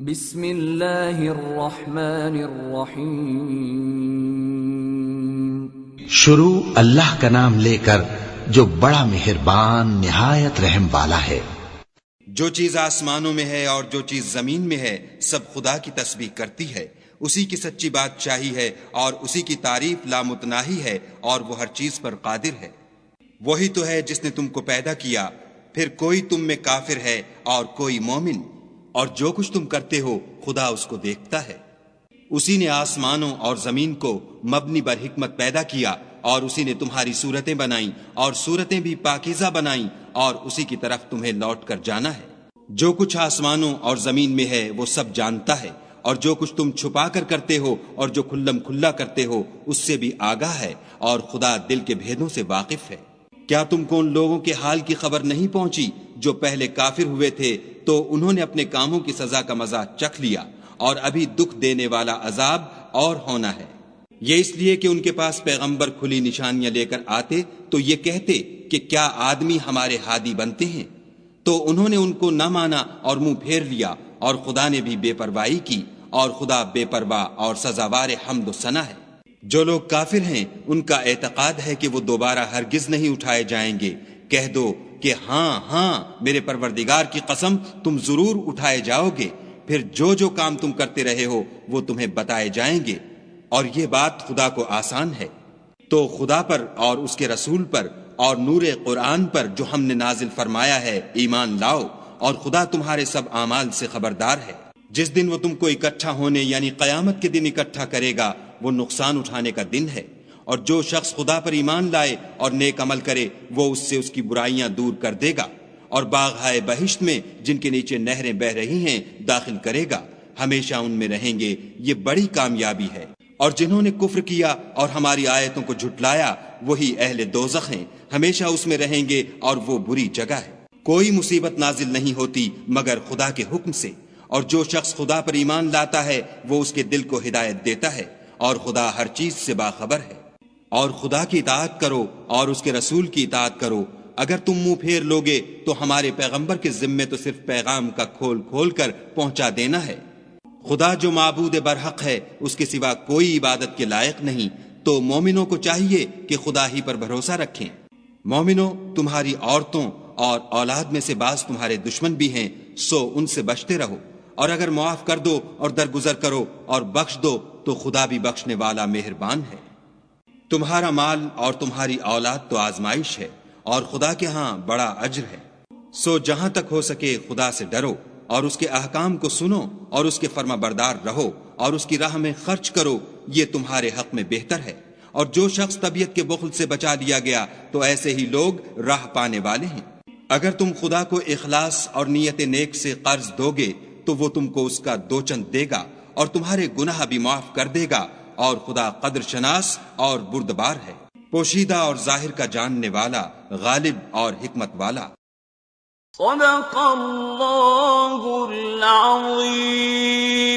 بسم اللہ الرحمن الرحیم شروع اللہ کا نام لے کر جو بڑا مہربان نہایت رحم والا ہے۔ جو چیز آسمانوں میں ہے اور جو چیز زمین میں ہے سب خدا کی تسبیح کرتی ہے، اسی کی سچی بادشاہی ہے اور اسی کی تعریف لامتناہی ہے اور وہ ہر چیز پر قادر ہے۔ وہی تو ہے جس نے تم کو پیدا کیا، پھر کوئی تم میں کافر ہے اور کوئی مومن، اور جو کچھ تم کرتے ہو خدا اس کو دیکھتا ہے۔ اسی نے آسمانوں اور زمین کو مبنی بر حکمت پیدا کیا اور اسی نے تمہاری صورتیں بنائیں اور صورتیں بھی پاکیزہ بنائیں اور اسی کی طرف تمہیں لوٹ کر جانا ہے۔ جو کچھ آسمانوں اور زمین میں ہے وہ سب جانتا ہے، اور جو کچھ تم چھپا کر کرتے ہو اور جو کھلم کھلا کرتے ہو اس سے بھی آگاہ ہے، اور خدا دل کے بھیدوں سے واقف ہے۔ کیا تم کو ان لوگوں کے حال کی خبر نہیں پہنچی جو پہلے کافر ہوئے تھے تو انہوں نے اپنے کاموں کی سزا کا مزہ چکھ لیا، اور ابھی دکھ دینے والا عذاب اور ہونا ہے۔ یہ اس لیے کہ ان کے پاس پیغمبر کھلی نشانیاں لے کر آتے تو یہ کہتے کہ کیا آدمی ہمارے ہادی بنتے ہیں، تو انہوں نے ان کو نہ مانا اور منہ پھیر لیا، اور خدا نے بھی بے پرواہی کی، اور خدا بے پرواہ اور سزاوار حمد و ثنا ہے۔ جو لوگ کافر ہیں ان کا اعتقاد ہے کہ وہ دوبارہ ہرگز نہیں اٹھائے جائیں گے۔ کہہ دو کہ ہاں ہاں میرے پروردگار کی قسم تم ضرور اٹھائے جاؤ گے، پھر جو کام تم کرتے رہے ہو وہ تمہیں بتائے جائیں گے، اور یہ بات خدا کو آسان ہے۔ تو خدا پر اور اس کے رسول پر اور نور قرآن پر جو ہم نے نازل فرمایا ہے ایمان لاؤ، اور خدا تمہارے سب اعمال سے خبردار ہے۔ جس دن وہ تم کو اکٹھا ہونے یعنی قیامت کے دن اکٹھا کرے گا وہ نقصان اٹھانے کا دن ہے، اور جو شخص خدا پر ایمان لائے اور نیک عمل کرے وہ اس سے اس کی برائیاں دور کر دے گا، اور باغ ہائے بہشت میں جن کے نیچے نہریں بہ رہی ہیں داخل کرے گا، ہمیشہ ان میں رہیں گے، یہ بڑی کامیابی ہے۔ اور جنہوں نے کفر کیا اور ہماری آیتوں کو جھٹلایا وہی اہل دوزخ ہیں، ہمیشہ اس میں رہیں گے اور وہ بری جگہ ہے۔ کوئی مصیبت نازل نہیں ہوتی مگر خدا کے حکم سے، اور جو شخص خدا پر ایمان لاتا ہے وہ اس کے دل کو ہدایت دیتا ہے، اور خدا ہر چیز سے باخبر ہے۔ اور خدا کی اطاعت کرو اور اس کے رسول کی اطاعت کرو۔ اگر تم منہ پھیر لوگے تو ہمارے پیغمبر کے ذمے تو صرف پیغام کا کھول کھول کر پہنچا دینا ہے۔ خدا جو معبود برحق ہے اس کے سوا کوئی عبادت کے لائق نہیں، تو مومنوں کو چاہیے کہ خدا ہی پر بھروسہ رکھیں۔ مومنوں، تمہاری عورتوں اور اولاد میں سے بعض تمہارے دشمن بھی ہیں، سو ان سے بچتے رہو، اور اگر معاف کر دو اور درگزر کرو اور بخش دو تو خدا بھی بخشنے والا مہربان ہے۔ تمہارا مال اور تمہاری اولاد تو آزمائش ہے، اور خدا کے ہاں بڑا اجر ہے۔ سو جہاں تک ہو سکے خدا سے ڈرو اور اس کے احکام کو سنو اور اس کے فرما بردار رہو اور اس کی راہ میں خرچ کرو، یہ تمہارے حق میں بہتر ہے۔ اور جو شخص طبیعت کے بخل سے بچا لیا گیا تو ایسے ہی لوگ راہ پانے والے ہیں۔ اگر تم خدا کو اخلاص اور نیت نیک سے قرض دو گے تو وہ تم کو اس کا دو چند دے گا اور تمہارے گناہ بھی معاف کر دے گا، اور خدا قدر شناس اور بردبار ہے، پوشیدہ اور ظاہر کا جاننے والا، غالب اور حکمت والا۔ صدق اللہ العظیم۔